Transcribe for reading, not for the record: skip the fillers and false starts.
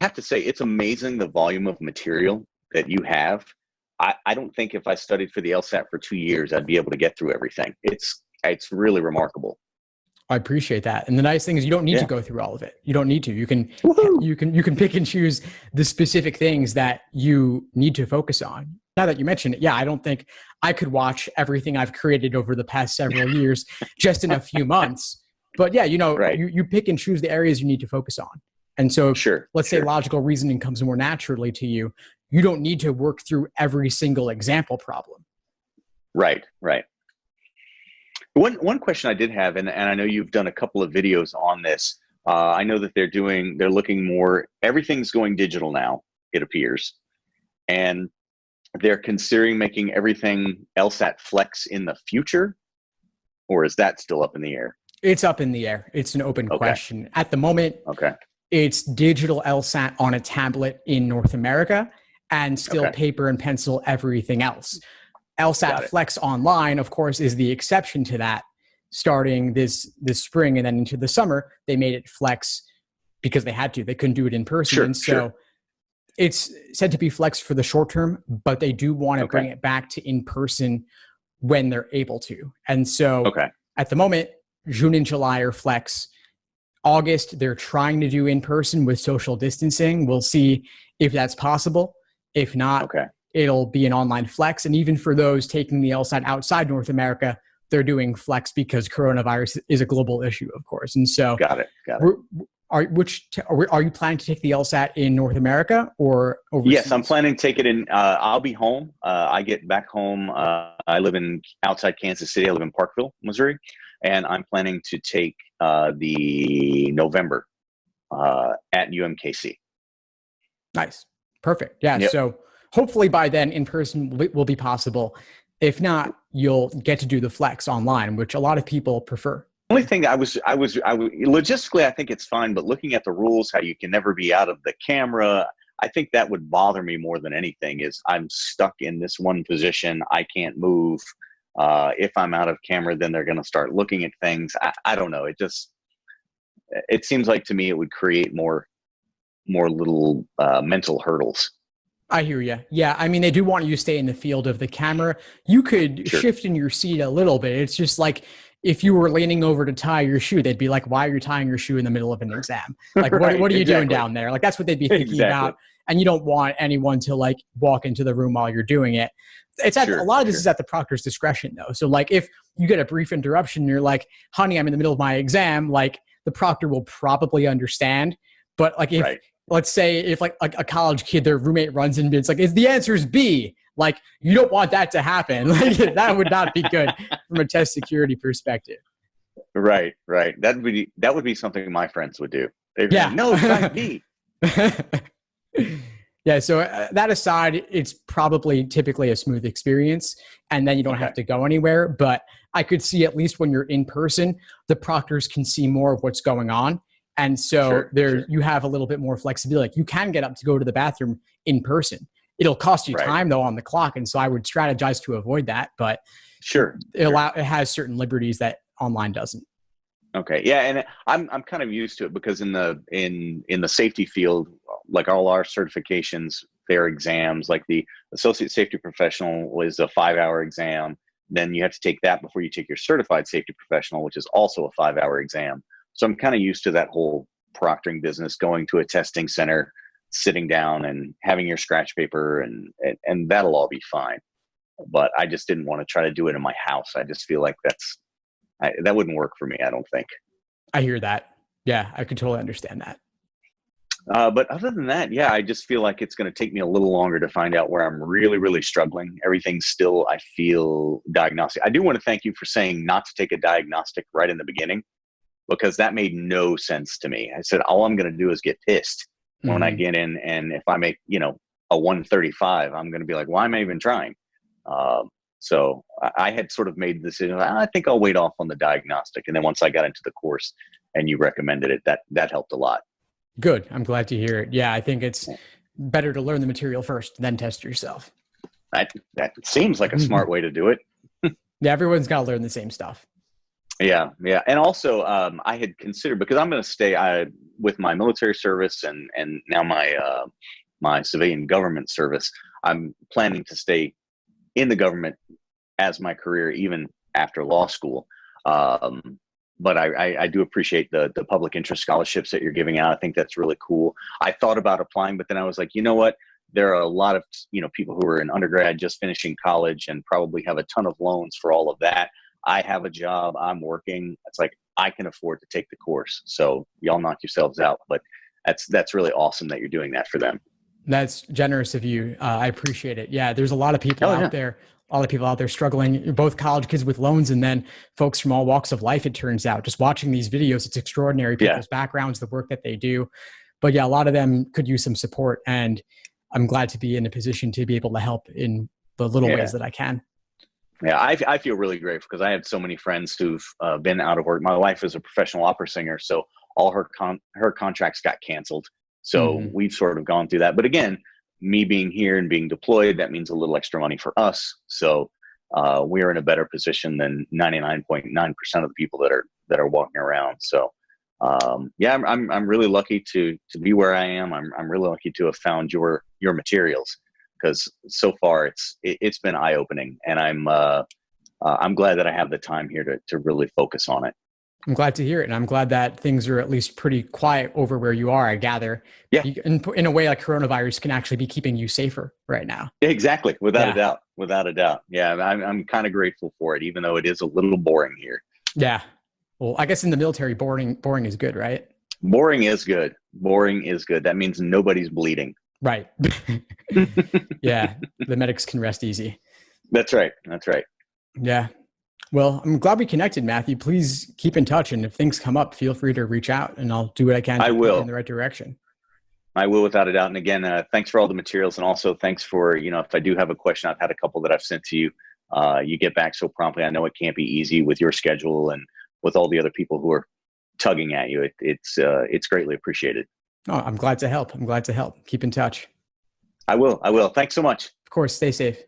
have to say, it's amazing the volume of material that you have. I don't think if I studied for the LSAT for 2 years, I'd be able to get through everything. It's really remarkable. I appreciate that. And the nice thing is you don't need to Yeah. go through all of it. You don't need to. Woohoo! You can pick and choose the specific things that you need to focus on. Now that you mention it, yeah, I don't think I could watch everything I've created over the past several years just in a few months. But yeah, Right. you pick and choose the areas you need to focus on. And so if, Sure. let's say Sure. logical reasoning comes more naturally to you, you don't need to work through every single example problem. Right. Right. One question I did have, and I know you've done a couple of videos on this. I know that they're looking more, everything's going digital now, it appears. And they're considering making everything LSAT-Flex in the future, or is that still up in the air? It's up in the air. It's an open Okay. question. At the moment, Okay. it's digital LSAT on a tablet in North America and still Okay. paper and pencil everything else. Got LSAT it. Flex Online, of course, is the exception to that. Starting this spring and then into the summer, they made it Flex because they had to. They couldn't do it in person. Sure. And so Sure. it's said to be Flex for the short term, but they do want to Okay. bring it back to in person when they're able to. And so Okay. at the moment, June and July are Flex. August, they're trying to do in person with social distancing. We'll see if that's possible. If not, Okay. it'll be an online Flex. And even for those taking the LSAT outside North America, they're doing Flex because coronavirus is a global issue, of course. And so, Got it. Got it. are you planning to take the LSAT in North America or overseas? Yes, I'm planning to take it in. I'll be home. I get back home. I live in outside Kansas City. I live in Parkville, Missouri, and I'm planning to take the November at UMKC. Nice. Perfect. Yeah. Yep. So hopefully by then in person will be possible. If not, you'll get to do the Flex online, which a lot of people prefer. Only thing I was logistically, I think it's fine, but looking at the rules, how you can never be out of the camera, I think that would bother me more than anything. Is I'm stuck in this one position, I can't move. If I'm out of camera, then they're going to start looking at things. I don't know. It seems like to me it would create more little mental hurdles. I hear you. Yeah. I mean, they do want you to stay in the field of the camera. You could Sure. shift in your seat a little bit. It's just like if you were leaning over to tie your shoe, they'd be like, why are you tying your shoe in the middle of an exam? Like, Right, what are you doing exactly. down there? Like, that's what they'd be thinking Exactly. about. And you don't want anyone to like walk into the room while you're doing it. Sure, A lot of this sure. is at the proctor's discretion though. So like if you get a brief interruption and you're like, honey, I'm in the middle of my exam, like the proctor will probably understand. But like if, Right. let's say if like a college kid, their roommate runs in and it's like, the answer is B. Like you don't want that to happen. Like that would not be good from a test security perspective. Right. That would be something my friends would do. They'd be Yeah. like, no, try B. Yeah. So that aside, it's probably typically a smooth experience and then you don't Okay. have to go anywhere. But I could see at least when you're in person, the proctors can see more of what's going on. And so Sure. you have a little bit more flexibility. Like you can get up to go to the bathroom in person. It'll cost you Right. time though on the clock. And so I would strategize to avoid that, but Sure. it has certain liberties that online doesn't. Okay. Yeah, and I'm kind of used to it because in the safety field, like all our certifications, their exams, like the associate safety professional is a 5-hour exam. Then you have to take that before you take your certified safety professional, which is also a 5-hour exam. So I'm kind of used to that whole proctoring business, going to a testing center, sitting down and having your scratch paper and that'll all be fine. But I just didn't want to try to do it in my house. I just feel like that wouldn't work for me, I don't think. I hear that. Yeah, I could totally understand that. But other than that, yeah, I just feel like it's going to take me a little longer to find out where I'm really, really struggling. Everything's still, I feel, diagnostic. I do want to thank you for saying not to take a diagnostic right in the beginning, because that made no sense to me. I said, all I'm going to do is get pissed when I get in. And if I make, a 135, I'm going to be like, why am I even trying? So I had sort of made the decision, I think I'll wait off on the diagnostic. And then once I got into the course and you recommended it, that helped a lot. Good. I'm glad to hear it. Yeah, I think it's better to learn the material first, then test yourself. That seems like a smart way to do it. Yeah, everyone's got to learn the same stuff. Yeah, yeah, and also I had considered because I'm going to stay with my military service and now my civilian government service. I'm planning to stay in the government as my career even after law school. Um, but I do appreciate the public interest scholarships that you're giving out. I think that's really cool. I thought about applying, but then I was like, you know what? There are a lot of people who are in undergrad, just finishing college, and probably have a ton of loans for all of that. I have a job. I'm working. It's like I can afford to take the course. So y'all knock yourselves out. But that's really awesome that you're doing that for them. That's generous of you. I appreciate it. Yeah, there's a lot of people Oh out yeah, there, a lot of people out there struggling, both college kids with loans and then folks from all walks of life, it turns out. Just watching these videos, it's extraordinary, yeah, people's backgrounds, the work that they do. But yeah, a lot of them could use some support. And I'm glad to be in a position to be able to help in the little yeah. ways that I can. Yeah, I feel really grateful because I have so many friends who've been out of work. My wife is a professional opera singer, so all her contracts got canceled. So Hmm. we've sort of gone through that. But again, me being here and being deployed, that means a little extra money for us. So we're in a better position than 99.9% of the people that are walking around. So yeah, I'm really lucky to be where I am. I'm really lucky to have found your materials because so far it's been eye opening, and I'm glad that I have the time here to really focus on it. I'm glad to hear it. And I'm glad that things are at least pretty quiet over where you are, I gather. Yeah, In a way, like coronavirus can actually be keeping you safer right now. exactly, without a Yeah. doubt, without a doubt. Yeah, I'm kind of grateful for it, even though it is a little boring here. Yeah. Well, I guess in the military, boring is good, right? Boring is good. Boring is good. That means nobody's bleeding. Right. Yeah. The medics can rest easy. That's right. That's right. Yeah. Well, I'm glad we connected, Matthew. Please keep in touch. And if things come up, feel free to reach out and I'll do what I can I to point you in will. the right direction. I will, without a doubt. And again, thanks for all the materials, and also thanks for if I do have a question, I've had a couple that I've sent to you. You get back so promptly. I know it can't be easy with your schedule and with all the other people who are tugging at you. It's greatly appreciated. Oh, I'm glad to help. I'm glad to help. Keep in touch. I will. I will. Thanks so much. Of course, stay safe.